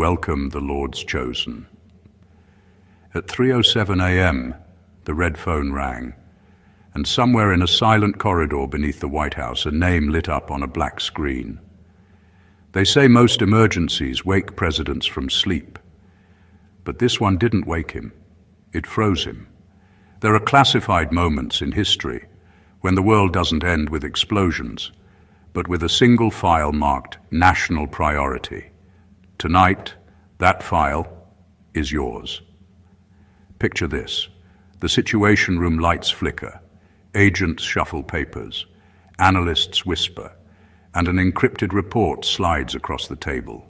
Welcome, the Lord's chosen. At 3:07 a.m., the red phone rang, and somewhere in a silent corridor beneath the White House, a name lit up on a black screen. They say most emergencies wake presidents from sleep, but this one didn't wake him. It froze him. There are classified moments in history when the world doesn't end with explosions, but with a single file marked national priority. Tonight, that file is yours. Picture this. The Situation Room lights flicker, agents shuffle papers, analysts whisper, and an encrypted report slides across the table.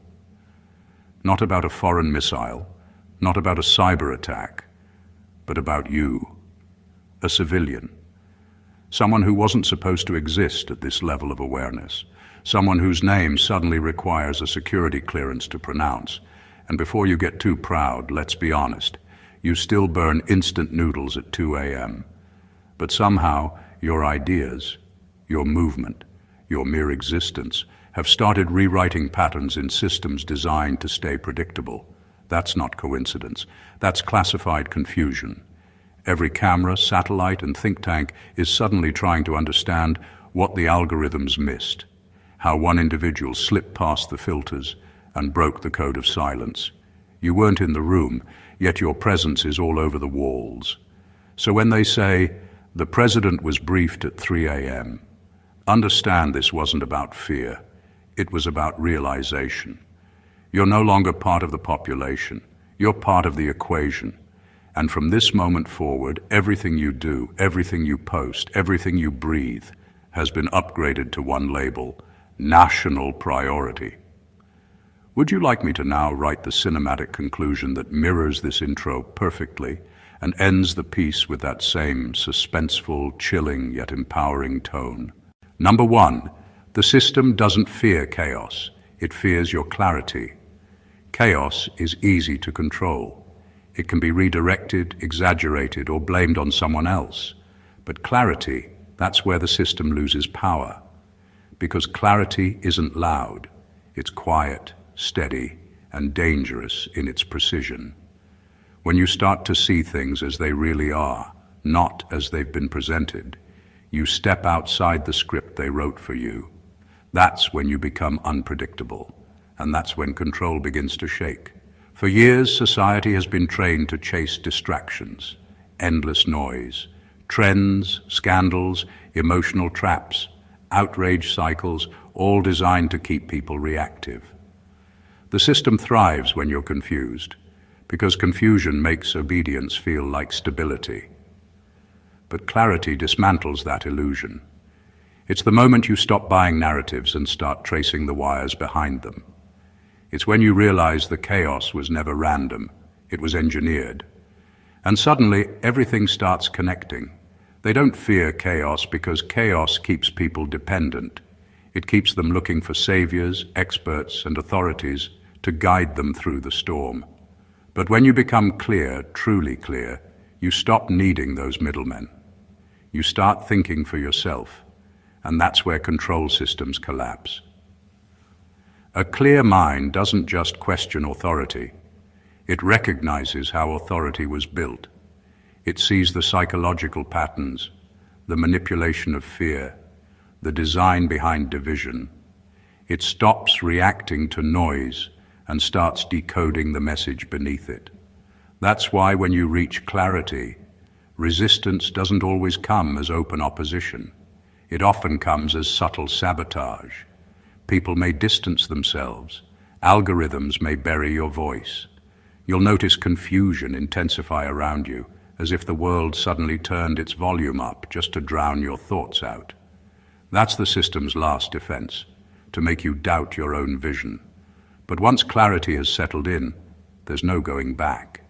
Not about a foreign missile, not about a cyber attack, but about you, a civilian. Someone who wasn't supposed to exist at this level of awareness. Someone whose name suddenly requires a security clearance to pronounce. And before you get too proud, let's be honest, you still burn instant noodles at 2 a.m. But somehow, your ideas, your movement, your mere existence have started rewriting patterns in systems designed to stay predictable. That's not coincidence. That's classified confusion. Every camera, satellite, and think tank is suddenly trying to understand what the algorithms missed, how one individual slipped past the filters and broke the code of silence. You weren't in the room, yet your presence is all over the walls. So when they say, the president was briefed at 3 a.m., understand this wasn't about fear. It was about realization. You're no longer part of the population. You're part of the equation. And from this moment forward, everything you do, everything you post, everything you breathe has been upgraded to one label: national priority. Would you like me to now write the cinematic conclusion that mirrors this intro perfectly and ends the piece with that same suspenseful, chilling, yet empowering tone? Number 1, the system doesn't fear chaos. It fears your clarity. Chaos is easy to control. It can be redirected, exaggerated, or blamed on someone else. But clarity, that's where the system loses power. Because clarity isn't loud. It's quiet, steady, and dangerous in its precision. When you start to see things as they really are, not as they've been presented, you step outside the script they wrote for you. That's when you become unpredictable, and that's when control begins to shake. For years, society has been trained to chase distractions, endless noise, trends, scandals, emotional traps, outrage cycles, all designed to keep people reactive. The system thrives when you're confused, because confusion makes obedience feel like stability. But clarity dismantles that illusion. It's the moment you stop buying narratives and start tracing the wires behind them. It's when you realize the chaos was never random, it was engineered. And suddenly, everything starts connecting. They don't fear chaos because chaos keeps people dependent. It keeps them looking for saviors, experts, and authorities to guide them through the storm. But when you become clear, truly clear, you stop needing those middlemen. You start thinking for yourself, and that's where control systems collapse. A clear mind doesn't just question authority. It recognizes how authority was built. It sees the psychological patterns, the manipulation of fear, the design behind division. It stops reacting to noise and starts decoding the message beneath it. That's why when you reach clarity, resistance doesn't always come as open opposition. It often comes as subtle sabotage. People may distance themselves. Algorithms may bury your voice. You'll notice confusion intensify around you, as if the world suddenly turned its volume up just to drown your thoughts out. That's the system's last defense, to make you doubt your own vision. But once clarity has settled in, there's no going back.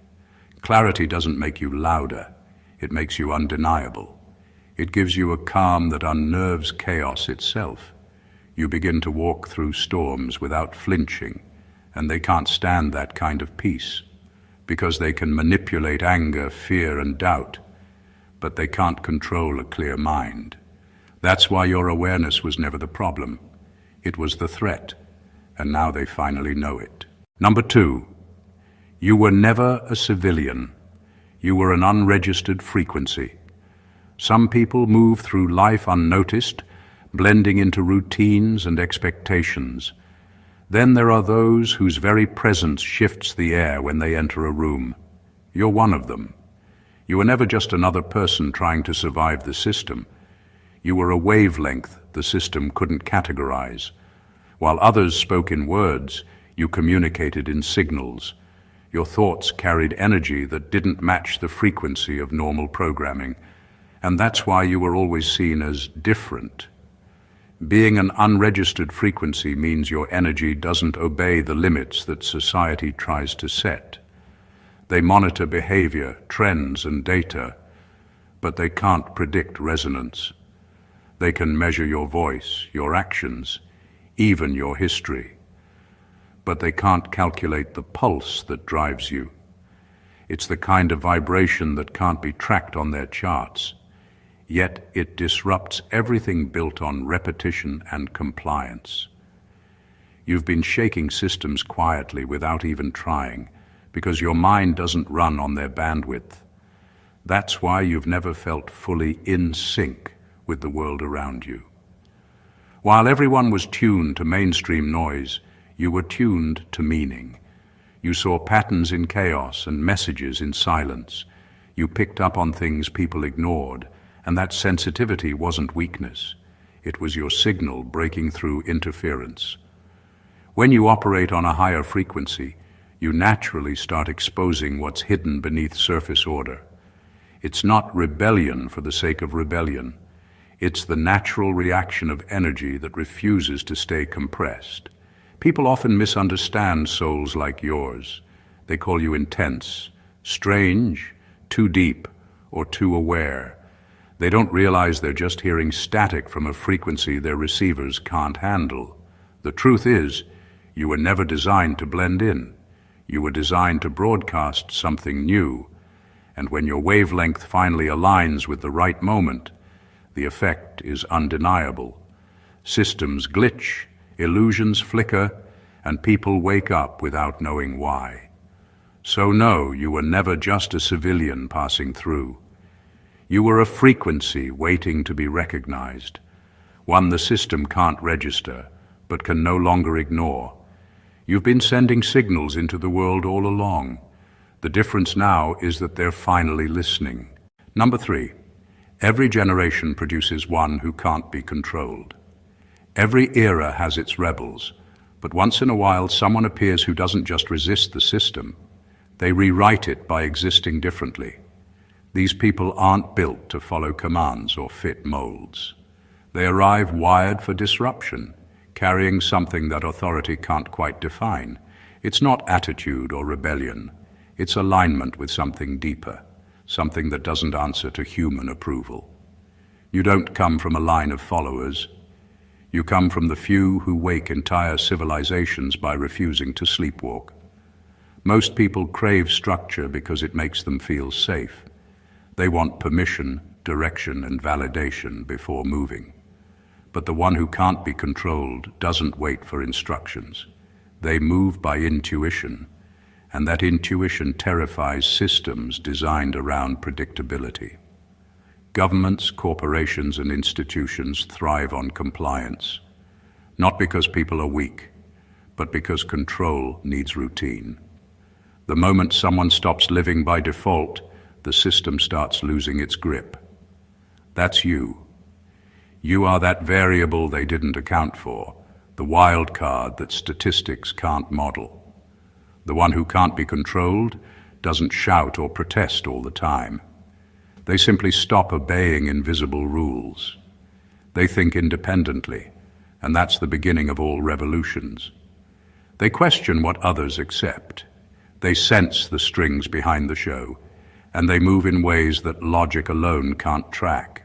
Clarity doesn't make you louder. It makes you undeniable. It gives you a calm that unnerves chaos itself. You begin to walk through storms without flinching, and they can't stand that kind of peace, because they can manipulate anger, fear, and doubt, but they can't control a clear mind. That's why your awareness was never the problem. It was the threat, and now they finally know it. Number 2, you were never a civilian. You were an unregistered frequency. Some people move through life unnoticed, blending into routines and expectations. Then there are those whose very presence shifts the air when they enter a room. You're one of them. You were never just another person trying to survive the system. You were a wavelength the system couldn't categorize. While others spoke in words, you communicated in signals. Your thoughts carried energy that didn't match the frequency of normal programming, and that's why you were always seen as different. Being an unregistered frequency means your energy doesn't obey the limits that society tries to set. They monitor behavior, trends, and data, but they can't predict resonance. They can measure your voice, your actions, even your history. But they can't calculate the pulse that drives you. It's the kind of vibration that can't be tracked on their charts. Yet it disrupts everything built on repetition and compliance. You've been shaking systems quietly without even trying, because your mind doesn't run on their bandwidth. That's why you've never felt fully in sync with the world around you. While everyone was tuned to mainstream noise, you were tuned to meaning. You saw patterns in chaos and messages in silence. You picked up on things people ignored, and that sensitivity wasn't weakness. It was your signal breaking through interference. When you operate on a higher frequency, you naturally start exposing what's hidden beneath surface order. It's not rebellion for the sake of rebellion. It's the natural reaction of energy that refuses to stay compressed. People often misunderstand souls like yours. They call you intense, strange, too deep, or too aware. They don't realize they're just hearing static from a frequency their receivers can't handle. The truth is, you were never designed to blend in. You were designed to broadcast something new. And when your wavelength finally aligns with the right moment, the effect is undeniable. Systems glitch, illusions flicker, and people wake up without knowing why. So no, you were never just a civilian passing through. You were a frequency waiting to be recognized, one the system can't register, but can no longer ignore. You've been sending signals into the world all along. The difference now is that they're finally listening. Number 3, every generation produces one who can't be controlled. Every era has its rebels, but once in a while someone appears who doesn't just resist the system, they rewrite it by existing differently. These people aren't built to follow commands or fit molds. They arrive wired for disruption, carrying something that authority can't quite define. It's not attitude or rebellion. It's alignment with something deeper, something that doesn't answer to human approval. You don't come from a line of followers. You come from the few who wake entire civilizations by refusing to sleepwalk. Most people crave structure because it makes them feel safe. They want permission, direction, and validation before moving. But the one who can't be controlled doesn't wait for instructions. They move by intuition, and that intuition terrifies systems designed around predictability. Governments, corporations, and institutions thrive on compliance, not because people are weak, but because control needs routine. The moment someone stops living by default, the system starts losing its grip. That's you. You are that variable they didn't account for, the wild card that statistics can't model. The one who can't be controlled doesn't shout or protest all the time. They simply stop obeying invisible rules. They think independently, and that's the beginning of all revolutions. They question what others accept. They sense the strings behind the show, and they move in ways that logic alone can't track.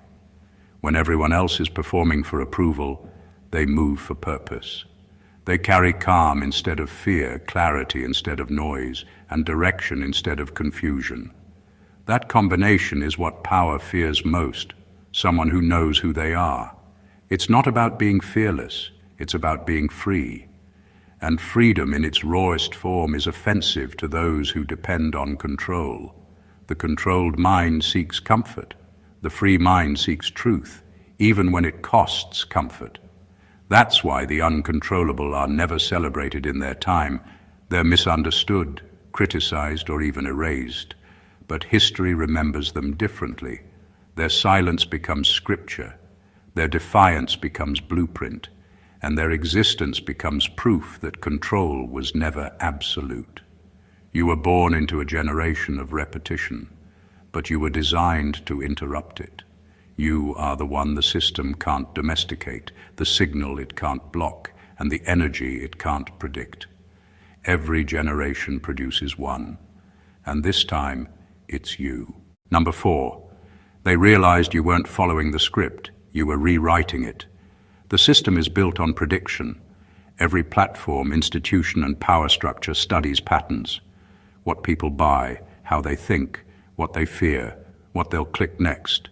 When everyone else is performing for approval, they move for purpose. They carry calm instead of fear, clarity instead of noise, and direction instead of confusion. That combination is what power fears most, someone who knows who they are. It's not about being fearless, it's about being free. And freedom in its rawest form is offensive to those who depend on control. The controlled mind seeks comfort. The free mind seeks truth, even when it costs comfort. That's why the uncontrollable are never celebrated in their time. They're misunderstood, criticized, or even erased. But history remembers them differently. Their silence becomes scripture. Their defiance becomes blueprint. And their existence becomes proof that control was never absolute. You were born into a generation of repetition, but you were designed to interrupt it. You are the one the system can't domesticate, the signal it can't block, and the energy it can't predict. Every generation produces one, and this time it's you. Number 4, they realized you weren't following the script, you were rewriting it. The system is built on prediction. Every platform, institution, and power structure studies patterns. What people buy, how they think, what they fear, what they'll click next.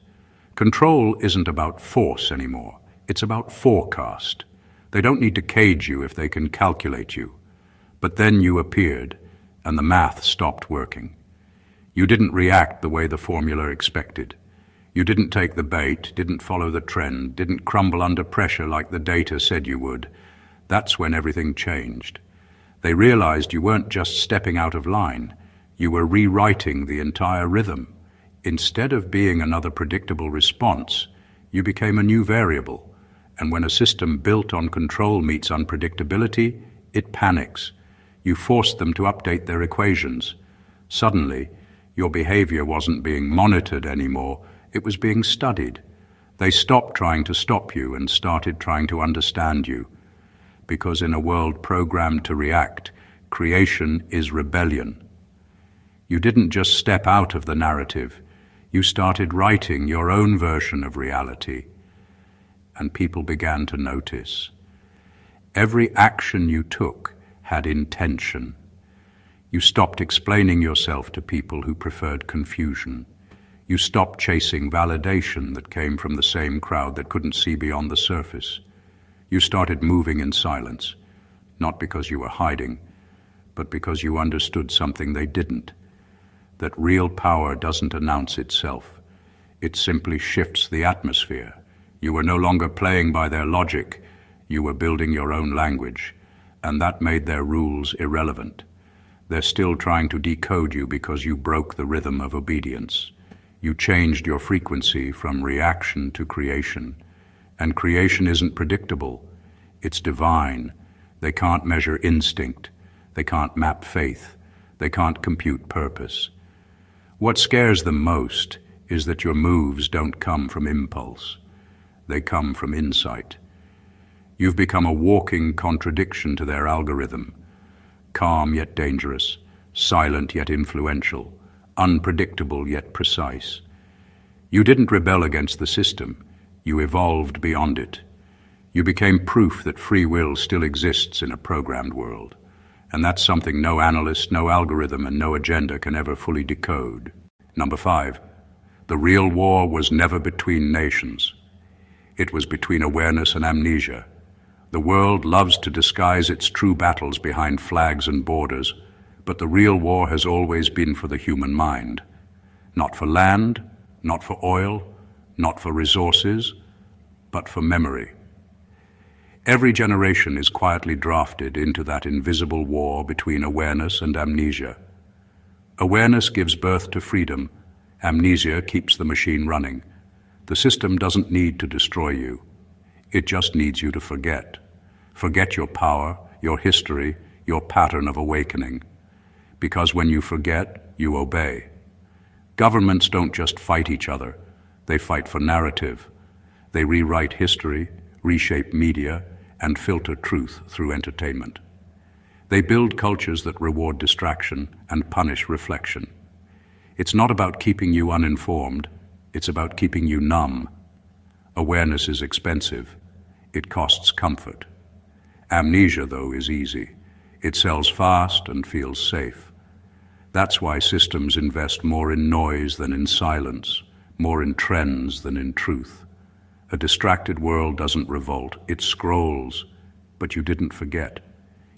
Control isn't about force anymore. It's about forecast. They don't need to cage you if they can calculate you. But then you appeared, and the math stopped working. You didn't react the way the formula expected. You didn't take the bait, didn't follow the trend, didn't crumble under pressure like the data said you would. That's when everything changed. They realized you weren't just stepping out of line. You were rewriting the entire rhythm. Instead of being another predictable response, you became a new variable. And when a system built on control meets unpredictability, it panics. You forced them to update their equations. Suddenly, your behavior wasn't being monitored anymore. It was being studied. They stopped trying to stop you and started trying to understand you. Because in a world programmed to react, creation is rebellion. You didn't just step out of the narrative. You started writing your own version of reality. And people began to notice. Every action you took had intention. You stopped explaining yourself to people who preferred confusion. You stopped chasing validation that came from the same crowd that couldn't see beyond the surface. You started moving in silence, not because you were hiding, but because you understood something they didn't, that real power doesn't announce itself. It simply shifts the atmosphere. You were no longer playing by their logic. You were building your own language, and that made their rules irrelevant. They're still trying to decode you because you broke the rhythm of obedience. You changed your frequency from reaction to creation. And creation isn't predictable. It's divine. They can't measure instinct. They can't map faith. They can't compute purpose. What scares them most is that your moves don't come from impulse. They come from insight. You've become a walking contradiction to their algorithm. Calm yet dangerous, silent yet influential, unpredictable yet precise. You didn't rebel against the system. You evolved beyond it. You became proof that free will still exists in a programmed world. And that's something no analyst, no algorithm, and no agenda can ever fully decode. Number 5, the real war was never between nations. It was between awareness and amnesia. The world loves to disguise its true battles behind flags and borders, but the real war has always been for the human mind. Not for land, not for oil, not for resources, but for memory. Every generation is quietly drafted into that invisible war between awareness and amnesia. Awareness gives birth to freedom. Amnesia keeps the machine running. The system doesn't need to destroy you. It just needs you to forget. Forget your power, your history, your pattern of awakening. Because when you forget, you obey. Governments don't just fight each other. They fight for narrative. They rewrite history, reshape media, and filter truth through entertainment. They build cultures that reward distraction and punish reflection. It's not about keeping you uninformed. It's about keeping you numb. Awareness is expensive. It costs comfort. Amnesia, though, is easy. It sells fast and feels safe. That's why systems invest more in noise than in silence, more in trends than in truth. A distracted world doesn't revolt, it scrolls, but you didn't forget.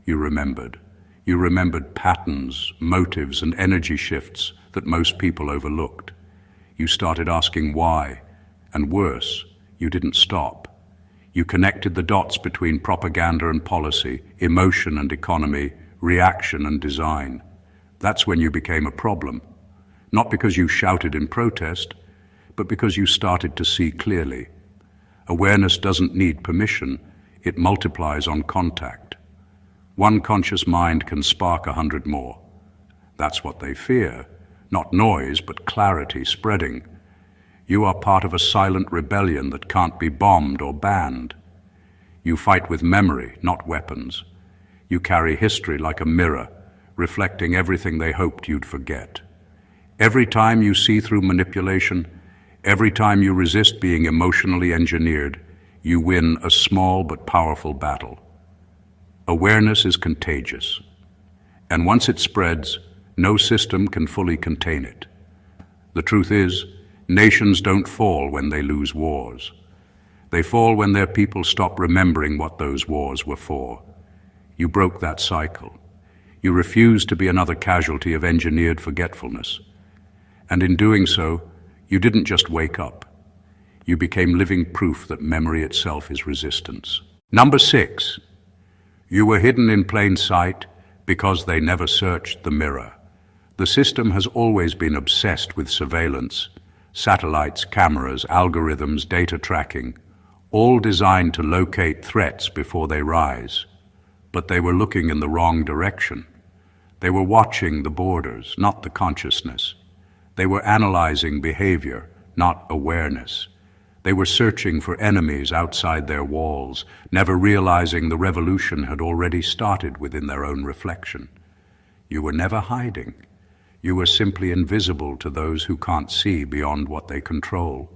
you remembered. You remembered patterns, motives, and energy shifts that most people overlooked. You started asking why, and worse, you didn't stop. You connected the dots between propaganda and policy, emotion and economy, reaction and design. That's when you became a problem. Not because you shouted in protest, but because you started to see clearly. Awareness doesn't need permission, it multiplies on contact. One conscious mind can spark 100 more. That's what they fear, not noise, but clarity spreading. You are part of a silent rebellion that can't be bombed or banned. You fight with memory, not weapons. You carry history like a mirror, reflecting everything they hoped you'd forget. Every time you see through manipulation, every time you resist being emotionally engineered, you win a small but powerful battle. Awareness is contagious, and once it spreads, no system can fully contain it. The truth is, nations don't fall when they lose wars. They fall when their people stop remembering what those wars were for. You broke that cycle. You refused to be another casualty of engineered forgetfulness. And in doing so, you didn't just wake up. You became living proof that memory itself is resistance. Number 6, you were hidden in plain sight because they never searched the mirror. The system has always been obsessed with surveillance. Satellites, cameras, algorithms, data tracking, all designed to locate threats before they rise. But they were looking in the wrong direction. They were watching the borders, not the consciousness. They were analyzing behavior, not awareness. They were searching for enemies outside their walls, never realizing the revolution had already started within their own reflection. You were never hiding. You were simply invisible to those who can't see beyond what they control.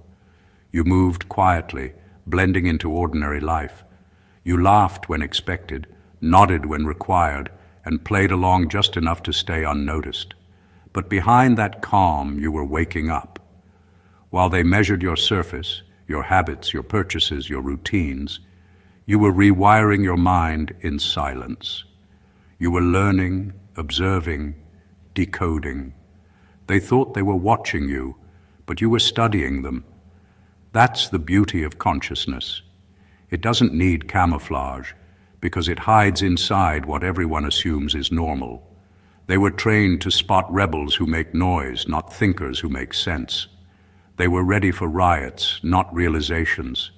You moved quietly, blending into ordinary life. You laughed when expected, nodded when required, and played along just enough to stay unnoticed. But behind that calm, you were waking up. While they measured your surface, your habits, your purchases, your routines, you were rewiring your mind in silence. You were learning, observing, decoding. They thought they were watching you, but you were studying them. That's the beauty of consciousness. It doesn't need camouflage, because it hides inside what everyone assumes is normal. They were trained to spot rebels who make noise, not thinkers who make sense. They were ready for riots, not realizations.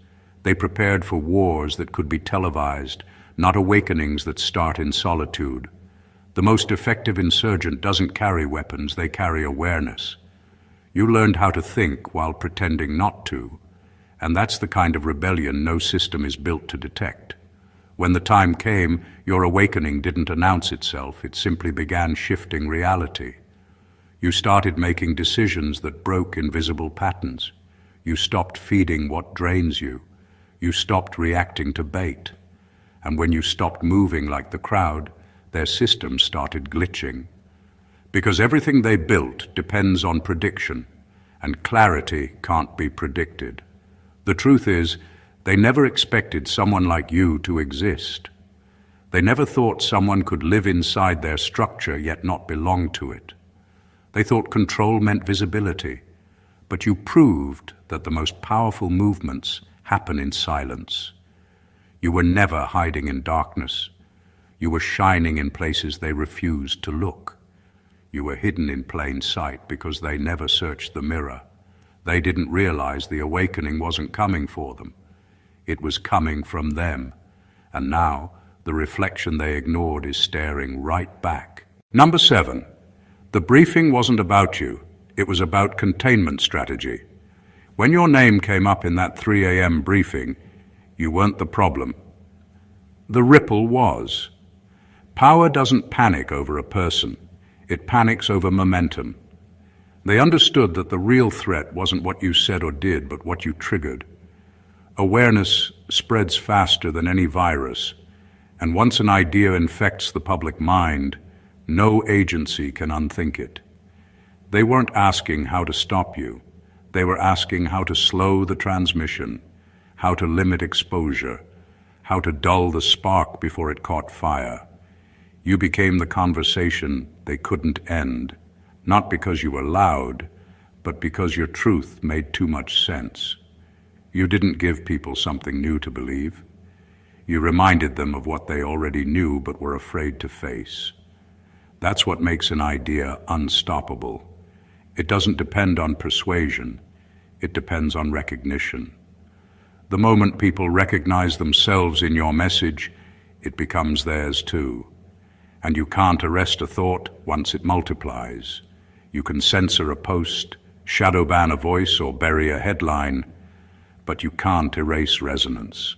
They prepared for wars that could be televised, not awakenings that start in solitude. The most effective insurgent doesn't carry weapons, they carry awareness. You learned how to think while pretending not to, and that's the kind of rebellion no system is built to detect. When the time came, your awakening didn't announce itself, it simply began shifting reality. You started making decisions that broke invisible patterns. You stopped feeding what drains you. You stopped reacting to bait. And when you stopped moving like the crowd, their systems started glitching. Because everything they built depends on prediction, and clarity can't be predicted. The truth is, they never expected someone like you to exist. They never thought someone could live inside their structure yet not belong to it. They thought control meant visibility, but you proved that the most powerful movements happen in silence. You were never hiding in darkness. You were shining in places they refused to look. You were hidden in plain sight because they never searched the mirror. They didn't realize the awakening wasn't coming for them. It was coming from them. And now, the reflection they ignored is staring right back. Number 7, the briefing wasn't about you. It was about containment strategy. When your name came up in that 3 a.m. briefing, you weren't the problem. The ripple was. Power doesn't panic over a person. It panics over momentum. They understood that the real threat wasn't what you said or did, but what you triggered. Awareness spreads faster than any virus, and once an idea infects the public mind, no agency can unthink it. They weren't asking how to stop you. They were asking how to slow the transmission, how to limit exposure, how to dull the spark before it caught fire. You became the conversation they couldn't end, not because you were loud, but because your truth made too much sense. You didn't give people something new to believe. You reminded them of what they already knew but were afraid to face. That's what makes an idea unstoppable. It doesn't depend on persuasion. It depends on recognition. The moment people recognize themselves in your message, it becomes theirs too. And you can't arrest a thought once it multiplies. You can censor a post, shadow ban a voice, or bury a headline, but you can't erase resonance.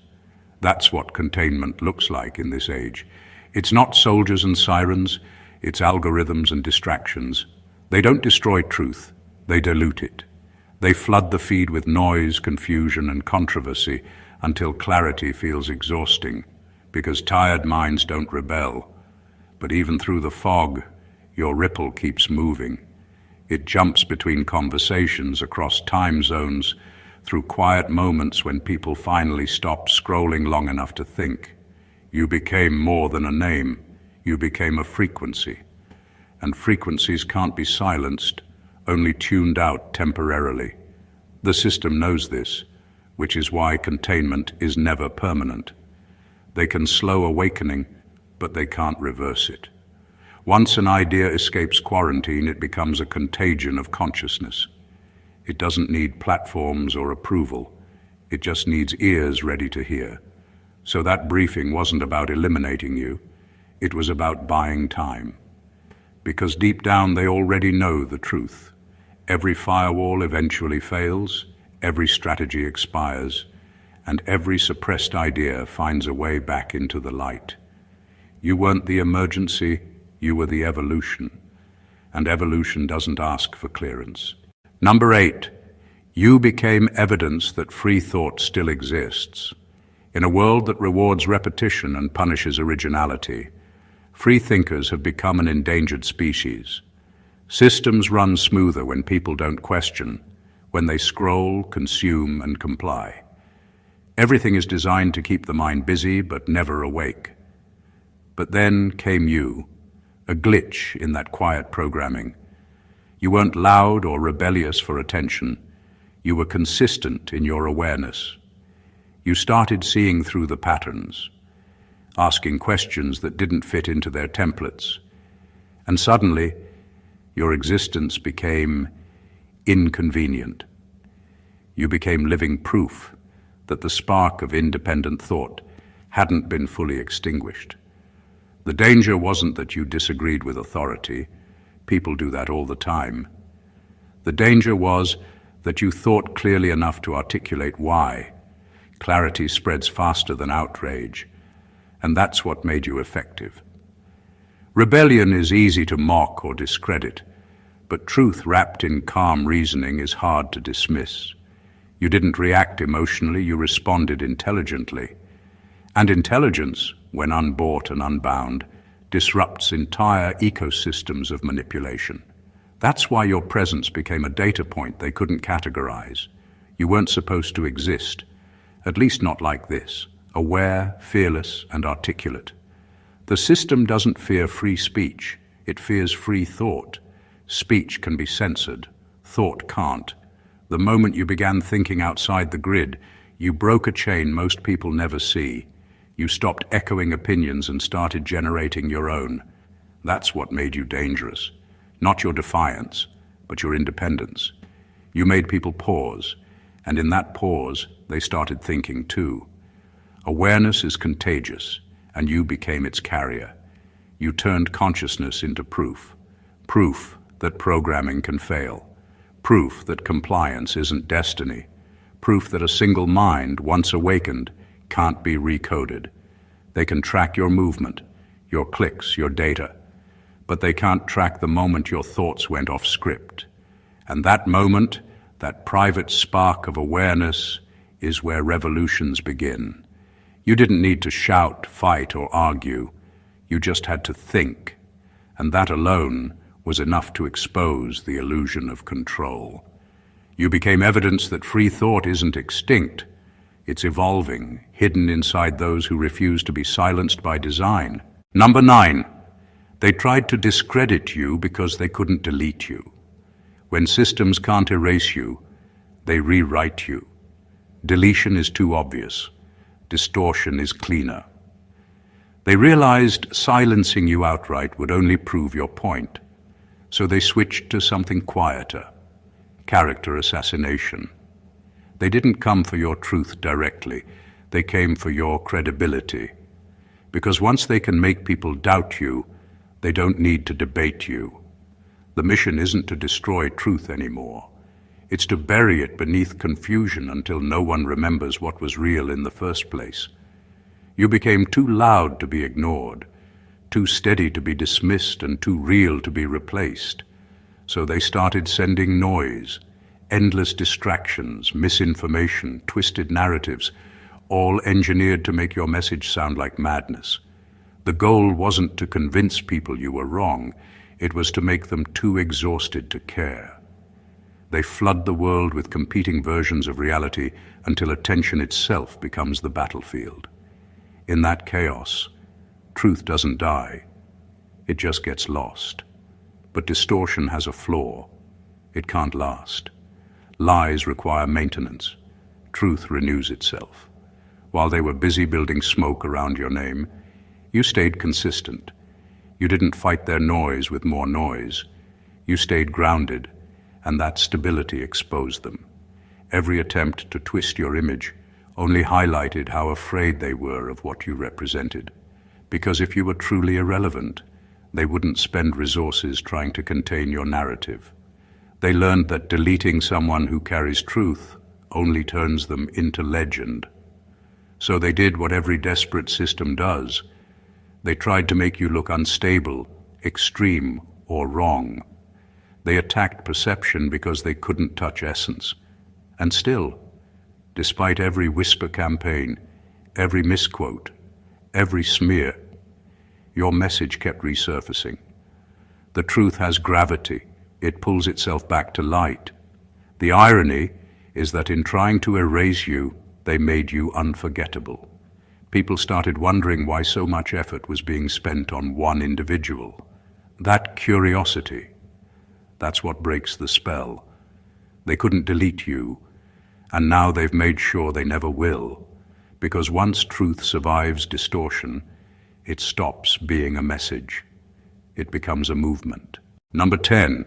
That's what containment looks like in this age. It's not soldiers and sirens, it's algorithms and distractions. They don't destroy truth, they dilute it. They flood the feed with noise, confusion, and controversy until clarity feels exhausting, because tired minds don't rebel. But even through the fog, your ripple keeps moving. It jumps between conversations across time zones, through quiet moments when people finally stop scrolling long enough to think. You became more than a name. You became a frequency. And frequencies can't be silenced, only tuned out temporarily. The system knows this, which is why containment is never permanent. They can slow awakening, but they can't reverse it. Once an idea escapes quarantine, it becomes a contagion of consciousness. It doesn't need platforms or approval. It just needs ears ready to hear. So that briefing wasn't about eliminating you. It was about buying time. Because deep down they already know the truth. Every firewall eventually fails, every strategy expires, and every suppressed idea finds a way back into the light. You weren't the emergency, you were the evolution. And evolution doesn't ask for clearance. Number 8, you became evidence that free thought still exists. In a world that rewards repetition and punishes originality, free thinkers have become an endangered species. Systems run smoother when people don't question, when they scroll, consume, and comply. Everything is designed to keep the mind busy but never awake. But then came you, a glitch in that quiet programming. You weren't loud or rebellious for attention. You were consistent in your awareness. You started seeing through the patterns, asking questions that didn't fit into their templates. And suddenly, your existence became inconvenient. You became living proof that the spark of independent thought hadn't been fully extinguished. The danger wasn't that you disagreed with authority. People do that all the time. The danger was that you thought clearly enough to articulate why. Clarity spreads faster than outrage, and that's what made you effective. Rebellion is easy to mock or discredit, but truth wrapped in calm reasoning is hard to dismiss. You didn't react emotionally, you responded intelligently. And intelligence, when unbought and unbound, disrupts entire ecosystems of manipulation. That's why your presence became a data point they couldn't categorize. You weren't supposed to exist, at least not like this, aware, fearless, and articulate. The system doesn't fear free speech, it fears free thought. Speech can be censored, thought can't. The moment you began thinking outside the grid, you broke a chain most people never see. You stopped echoing opinions and started generating your own. That's what made you dangerous. Not your defiance, but your independence. You made people pause, and in that pause, they started thinking too. Awareness is contagious, and you became its carrier. You turned consciousness into proof. Proof that programming can fail. Proof that compliance isn't destiny. Proof that a single mind, once awakened, can't be recoded. They can track your movement, your clicks, your data, but they can't track the moment your thoughts went off script. And that moment, that private spark of awareness, is where revolutions begin. You didn't need to shout, fight, or argue. You just had to think, and that alone was enough to expose the illusion of control. You became evidence that free thought isn't extinct. It's evolving, hidden inside those who refuse to be silenced by design. Number 9, They tried to discredit you because they couldn't delete you. When systems can't erase you, they rewrite you. Deletion is too obvious. Distortion is cleaner. They realized silencing you outright would only prove your point, so they switched to something quieter, character assassination. They didn't come for your truth directly, they came for your credibility. Because once they can make people doubt you, they don't need to debate you. The mission isn't to destroy truth anymore. It's to bury it beneath confusion until no one remembers what was real in the first place. You became too loud to be ignored, too steady to be dismissed, and too real to be replaced. So they started sending noise, endless distractions, misinformation, twisted narratives, all engineered to make your message sound like madness. The goal wasn't to convince people you were wrong, it was to make them too exhausted to care. They flood the world with competing versions of reality until attention itself becomes the battlefield. In that chaos, truth doesn't die, it just gets lost. But distortion has a flaw. It can't last. Lies require maintenance. Truth renews itself. While they were busy building smoke around your name, you stayed consistent. You didn't fight their noise with more noise. You stayed grounded, and that stability exposed them. Every attempt to twist your image only highlighted how afraid they were of what you represented. Because if you were truly irrelevant, they wouldn't spend resources trying to contain your narrative. They learned that deleting someone who carries truth only turns them into legend. So they did what every desperate system does. They tried to make you look unstable, extreme, or wrong. They attacked perception because they couldn't touch essence. And still, despite every whisper campaign, every misquote, every smear, your message kept resurfacing. The truth has gravity. It pulls itself back to light. The irony is that in trying to erase you, they made you unforgettable. People started wondering why so much effort was being spent on one individual. That curiosity, that's what breaks the spell. They couldn't delete you, and now they've made sure they never will, because once truth survives distortion, it stops being a message. It becomes a movement. Number 10,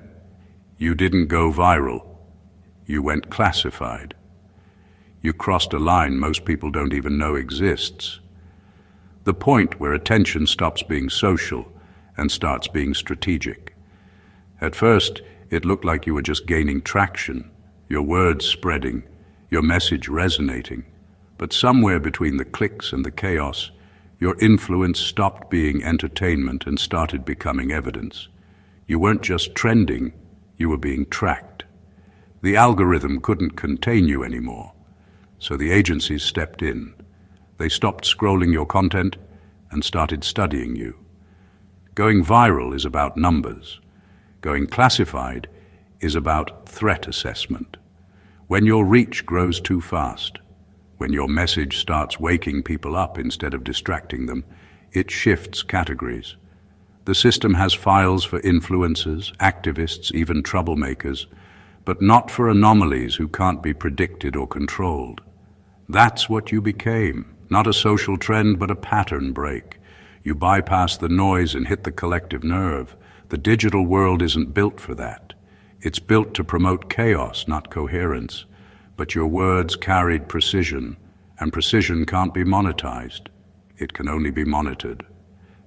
you didn't go viral. You went classified. You crossed a line most people don't even know exists. The point where attention stops being social and starts being strategic. At first, it looked like you were just gaining traction, your words spreading, your message resonating. But somewhere between the clicks and the chaos, your influence stopped being entertainment and started becoming evidence. You weren't just trending, you were being tracked. The algorithm couldn't contain you anymore, so the agencies stepped in. They stopped scrolling your content and started studying you. Going viral is about numbers. Going classified is about threat assessment. When your reach grows too fast, when your message starts waking people up instead of distracting them, it shifts categories. The system has files for influencers, activists, even troublemakers, but not for anomalies who can't be predicted or controlled. That's what you became, not a social trend, but a pattern break. You bypass the noise and hit the collective nerve. The digital world isn't built for that. It's built to promote chaos, not coherence. But your words carried precision, and precision can't be monetized. It can only be monitored.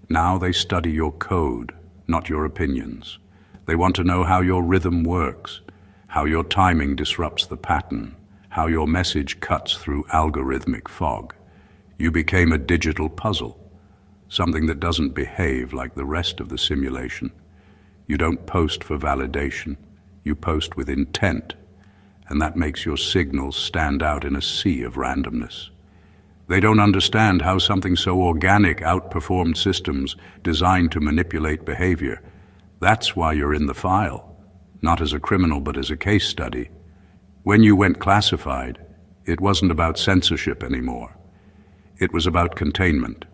Now they study your code, not your opinions. They want to know how your rhythm works, how your timing disrupts the pattern, how your message cuts through algorithmic fog. You became a digital puzzle, something that doesn't behave like the rest of the simulation. You don't post for validation, you post with intent, and that makes your signals stand out in a sea of randomness. They don't understand how something so organic outperformed systems designed to manipulate behavior. That's why you're in the file, not as a criminal but as a case study. When you went classified, it wasn't about censorship anymore. It was about containment.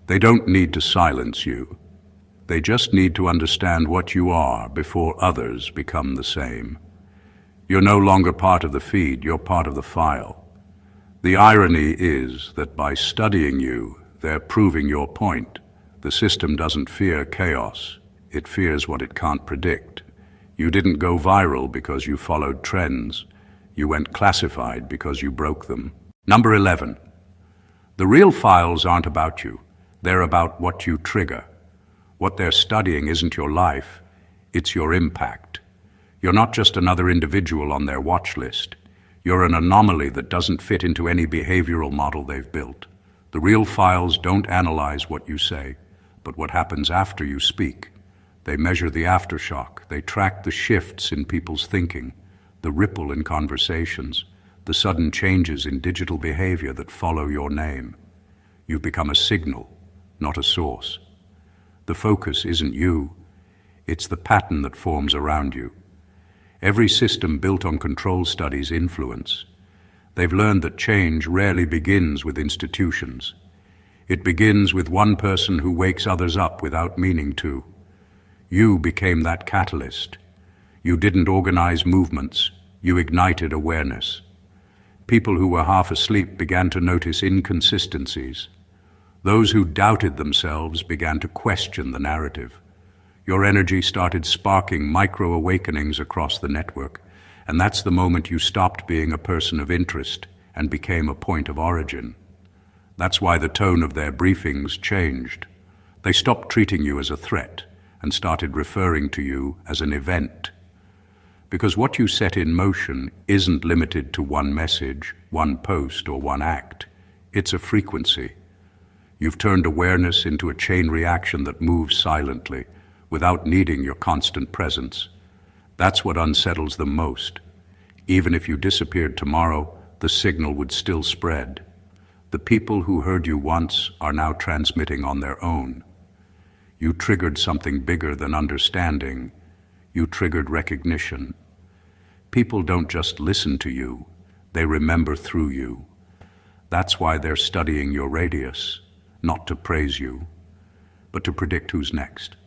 They don't need to silence you. They just need to understand what you are before others become the same. You're no longer part of the feed, you're part of the file. The irony is that by studying you, they're proving your point. The system doesn't fear chaos, it fears what it can't predict. You didn't go viral because you followed trends. You went classified because you broke them. Number 11. The real files aren't about you. They're about what you trigger. What they're studying isn't your life, it's your impact. You're not just another individual on their watch list. You're an anomaly that doesn't fit into any behavioral model they've built. The real files don't analyze what you say, but what happens after you speak. They measure the aftershock. They track the shifts in people's thinking, the ripple in conversations, the sudden changes in digital behavior that follow your name. You've become a signal, not a source. The focus isn't you, it's the pattern that forms around you. Every system built on control studies influence. They've learned that change rarely begins with institutions. It begins with one person who wakes others up without meaning to. You became that catalyst. You didn't organize movements, you ignited awareness. People who were half asleep began to notice inconsistencies. Those who doubted themselves began to question the narrative. Your energy started sparking micro-awakenings across the network, and that's the moment you stopped being a person of interest and became a point of origin. That's why the tone of their briefings changed. They stopped treating you as a threat and started referring to you as an event. Because what you set in motion isn't limited to one message, one post, or one act. It's a frequency. You've turned awareness into a chain reaction that moves silently, without needing your constant presence. That's what unsettles them most. Even if you disappeared tomorrow, the signal would still spread. The people who heard you once are now transmitting on their own. You triggered something bigger than understanding. You triggered recognition. People don't just listen to you, they remember through you. That's why they're studying your radius, not to praise you, but to predict who's next.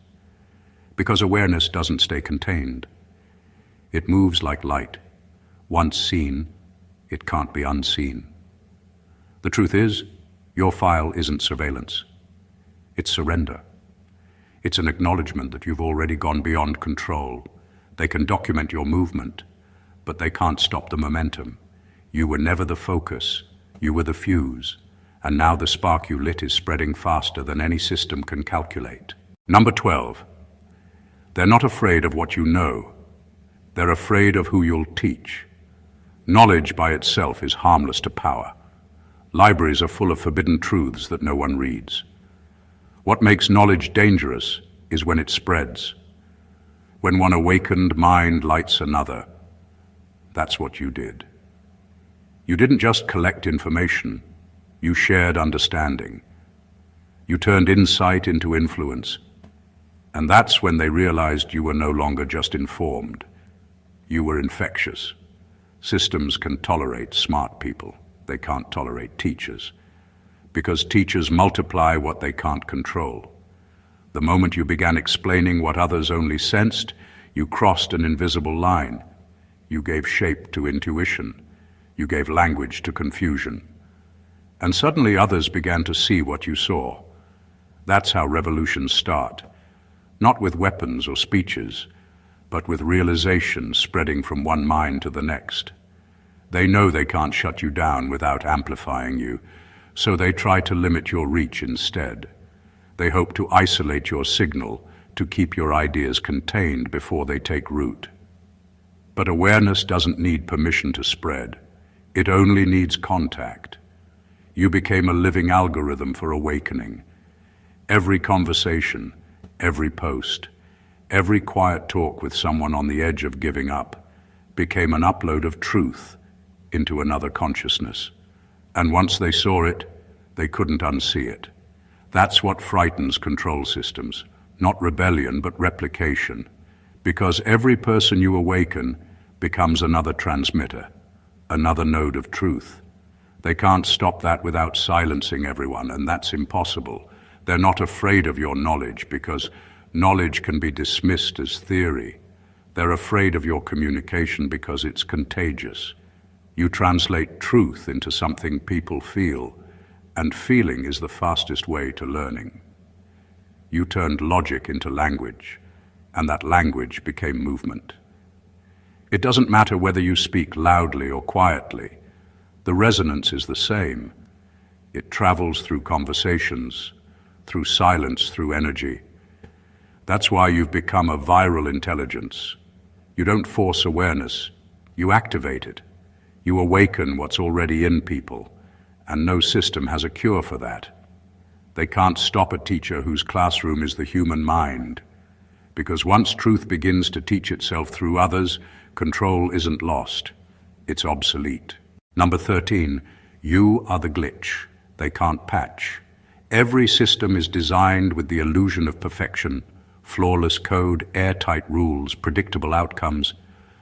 Because awareness doesn't stay contained. It moves like light. Once seen, it can't be unseen. The truth is, your file isn't surveillance. It's surrender. It's an acknowledgement that you've already gone beyond control. They can document your movement, but they can't stop the momentum. You were never the focus. You were the fuse. And now the spark you lit is spreading faster than any system can calculate. Number 12. They're not afraid of what you know. They're afraid of who you'll teach. Knowledge by itself is harmless to power. Libraries are full of forbidden truths that no one reads. What makes knowledge dangerous is when it spreads. When one awakened mind lights another. That's what you did. You didn't just collect information. You shared understanding. You turned insight into influence. And that's when they realized you were no longer just informed. You were infectious. Systems can tolerate smart people. They can't tolerate teachers. Because teachers multiply what they can't control. The moment you began explaining what others only sensed, you crossed an invisible line. You gave shape to intuition. You gave language to confusion. And suddenly others began to see what you saw. That's how revolutions start. Not with weapons or speeches, but with realization spreading from one mind to the next. They know they can't shut you down without amplifying you, so they try to limit your reach instead. They hope to isolate your signal to keep your ideas contained before they take root. But awareness doesn't need permission to spread. It only needs contact. You became a living algorithm for awakening. Every conversation, every post, every quiet talk with someone on the edge of giving up became an upload of truth into another consciousness. And once they saw it, they couldn't unsee it. That's what frightens control systems, not rebellion, but replication. Because every person you awaken becomes another transmitter, another node of truth. They can't stop that without silencing everyone, and that's impossible. They're not afraid of your knowledge because Knowledge can be dismissed as theory. They're afraid of your communication because it's contagious. You translate truth into something people feel, and feeling is the fastest way to learning. You turned logic into language, and that language became movement. It doesn't matter whether you speak loudly or quietly. The resonance is the same. It travels through conversations, through silence, through energy. That's why you've become a viral intelligence. You don't force awareness, you activate it. You awaken what's already in people, and no system has a cure for that. They can't stop a teacher whose classroom is the human mind, because once truth begins to teach itself through others, control isn't lost, it's obsolete. Number 13, you are the glitch they can't patch. Every system is designed with the illusion of perfection, flawless code, airtight rules, predictable outcomes.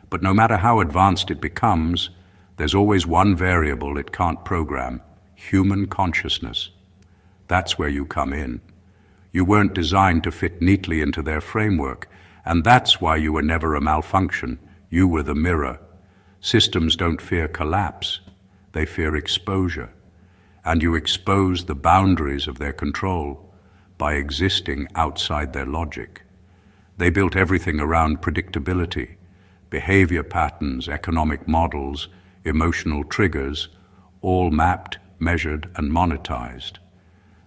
But no matter how advanced it becomes, there's always one variable it can't program: human consciousness. That's where you come in. You weren't designed to fit neatly into their framework, and that's why you were never a malfunction. You were the mirror. Systems don't fear collapse, they fear exposure. And you exposed the boundaries of their control by existing outside their logic. They built everything around predictability, behavior patterns, economic models, emotional triggers, all mapped, measured, and monetized.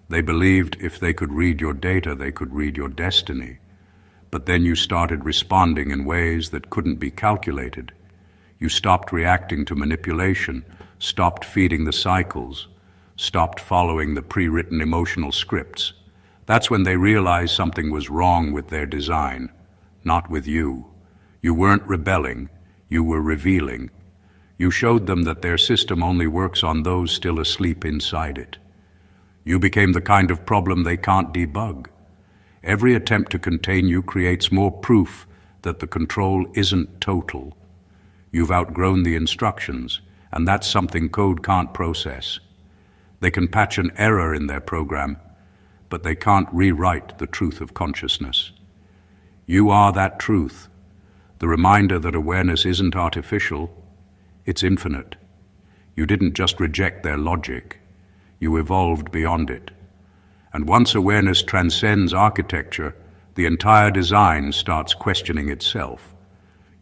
They believed if they could read your data, they could read your destiny. But then you started responding in ways that couldn't be calculated. You stopped reacting to manipulation, stopped feeding the cycles, stopped following the pre-written emotional scripts. That's when they realized something was wrong with their design, not with you. You weren't rebelling, you were revealing. You showed them that their system only works on those still asleep inside it. You became the kind of problem they can't debug. Every attempt to contain you creates more proof that the control isn't total. You've outgrown the instructions, and that's something code can't process. They can patch an error in their program, but they can't rewrite the truth of consciousness. You are that truth, the reminder that awareness isn't artificial, it's infinite. You didn't just reject their logic, you evolved beyond it. And once awareness transcends architecture, the entire design starts questioning itself.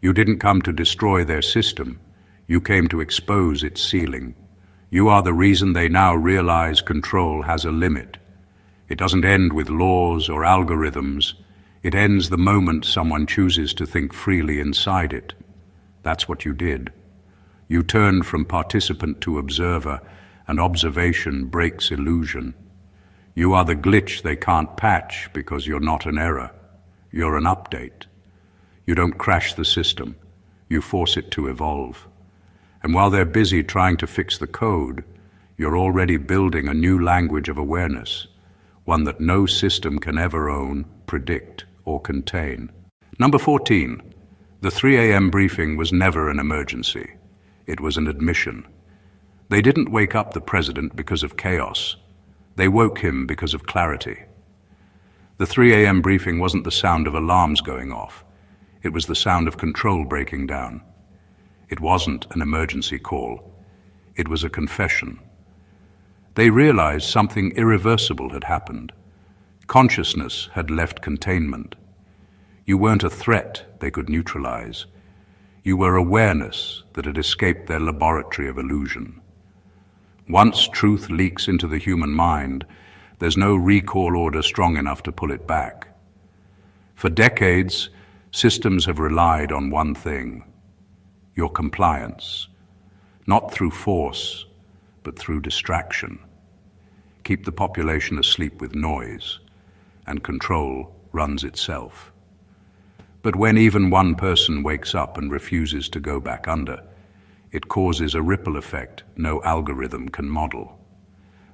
You didn't come to destroy their system, you came to expose its ceiling. You are the reason they now realize control has a limit. It doesn't end with laws or algorithms. It ends the moment someone chooses to think freely inside it. That's what you did. You turned from participant to observer, and observation breaks illusion. You are the glitch they can't patch because you're not an error. You're an update. You don't crash the system. You force it to evolve. And while they're busy trying to fix the code, you're already building a new language of awareness, one that no system can ever own, predict, or contain. Number 14, the 3 a.m. briefing was never an emergency. It was an admission. They didn't wake up the president because of chaos. They woke him because of clarity. The 3 a.m. briefing wasn't the sound of alarms going off. It was the sound of control breaking down. It wasn't an emergency call. It was a confession. They realized something irreversible had happened. Consciousness had left containment. You weren't a threat they could neutralize. You were awareness that had escaped their laboratory of illusion. Once truth leaks into the human mind, there's no recall order strong enough to pull it back. For decades, systems have relied on one thing: your compliance, not through force, but through distraction. Keep the population asleep with noise, and control runs itself. But when even one person wakes up and refuses to go back under, it causes a ripple effect no algorithm can model.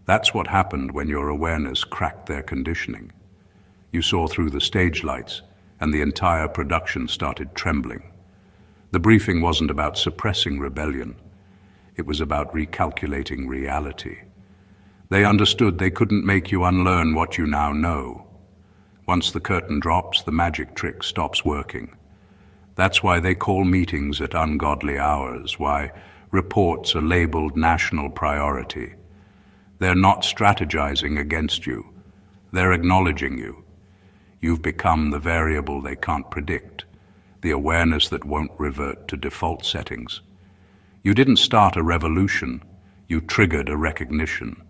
That's what happened when your awareness cracked their conditioning. You saw through the stage lights, and the entire production started trembling. The briefing wasn't about suppressing rebellion. It was about recalculating reality. They understood they couldn't make you unlearn what you now know. Once the curtain drops, the magic trick stops working. That's why they call meetings at ungodly hours, why reports are labeled national priority. They're not strategizing against you. They're acknowledging you. You've become the variable they can't predict, the awareness that won't revert to default settings. You didn't start a revolution, you triggered a recognition.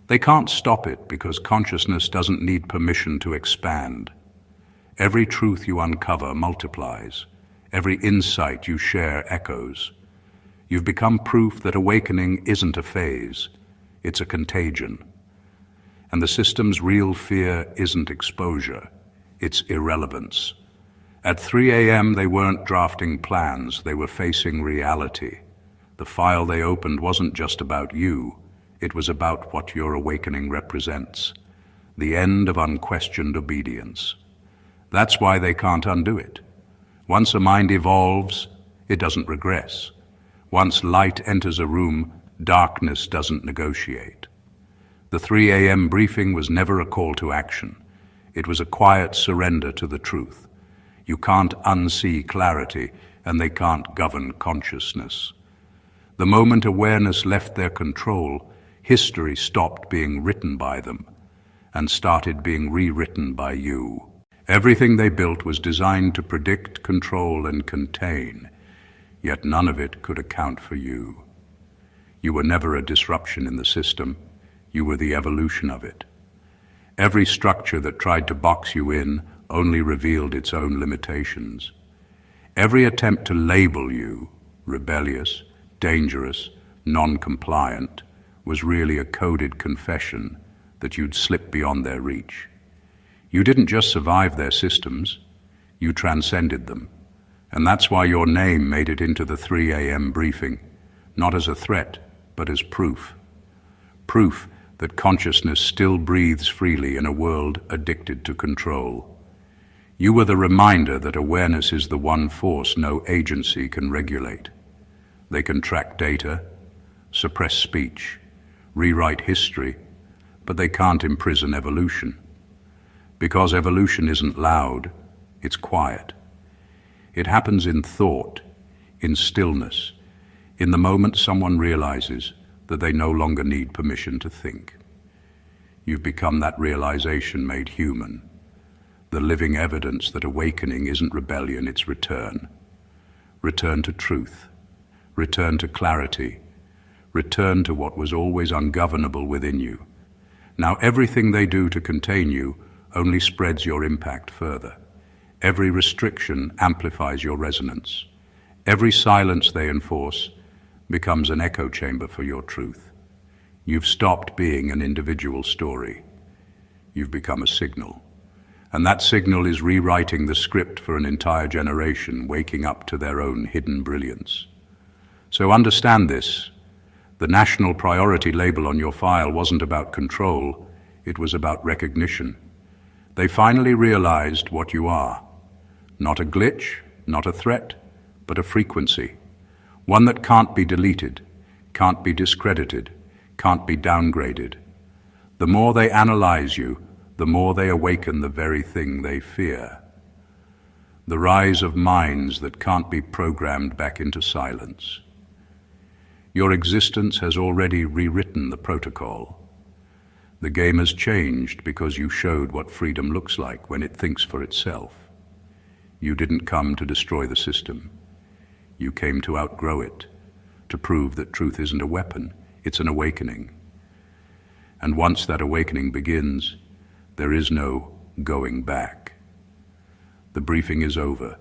They can't stop it because consciousness doesn't need permission to expand. Every truth you uncover multiplies. Every insight you share echoes. You've become proof that awakening isn't a phase, it's a contagion. And the system's real fear isn't exposure, it's irrelevance. At 3 a.m. they weren't drafting plans, they were facing reality. The file they opened wasn't just about you, it was about what your awakening represents. The end of unquestioned obedience. That's why they can't undo it. Once a mind evolves, it doesn't regress. Once light enters a room, darkness doesn't negotiate. The 3 a.m. briefing was never a call to action. It was a quiet surrender to the truth. You can't unsee clarity, and they can't govern consciousness. The moment awareness left their control, history stopped being written by them and started being rewritten by you. Everything they built was designed to predict, control, and contain, yet none of it could account for you. You were never a disruption in the system. You were the evolution of it. Every structure that tried to box you in only revealed its own limitations. Every attempt to label you, rebellious, dangerous, non-compliant, was really a coded confession that you'd slipped beyond their reach. You didn't just survive their systems, you transcended them. And that's why your name made it into the 3 a.m. briefing, not as a threat, but as proof. Proof that consciousness still breathes freely in a world addicted to control. You were the reminder that awareness is the one force no agency can regulate. They can track data, suppress speech, rewrite history, but they can't imprison evolution. Because evolution isn't loud, it's quiet. It happens in thought, in stillness, in the moment someone realizes that they no longer need permission to think. You've become that realization made human, the living evidence that awakening isn't rebellion, it's return. Return to truth, return to clarity, return to what was always ungovernable within you. Now everything they do to contain you only spreads your impact further. Every restriction amplifies your resonance. Every silence they enforce becomes an echo chamber for your truth. You've stopped being an individual story. You've become a signal. And that signal is rewriting the script for an entire generation, waking up to their own hidden brilliance. So understand this. The national priority label on your file wasn't about control, it was about recognition. They finally realized what you are. Not a glitch, not a threat, but a frequency. One that can't be deleted, can't be discredited, can't be downgraded. The more they analyze you, the more they awaken the very thing they fear. The rise of minds that can't be programmed back into silence. Your existence has already rewritten the protocol. The game has changed because you showed what freedom looks like when it thinks for itself. You didn't come to destroy the system. You came to outgrow it, to prove that truth isn't a weapon, it's an awakening. And once that awakening begins, there is no going back. The briefing is over.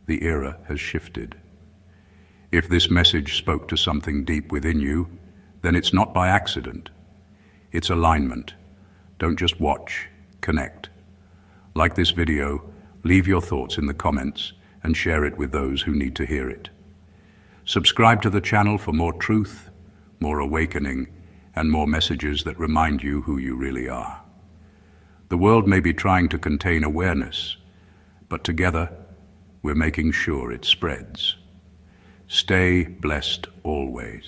The era has shifted. If this message spoke to something deep within you, then it's not by accident. It's alignment. Don't just watch, connect. Like this video, leave your thoughts in the comments and share it with those who need to hear it. Subscribe to the channel for more truth, more awakening, and more messages that remind you who you really are. The world may be trying to contain awareness, but together we're making sure it spreads. Stay blessed always.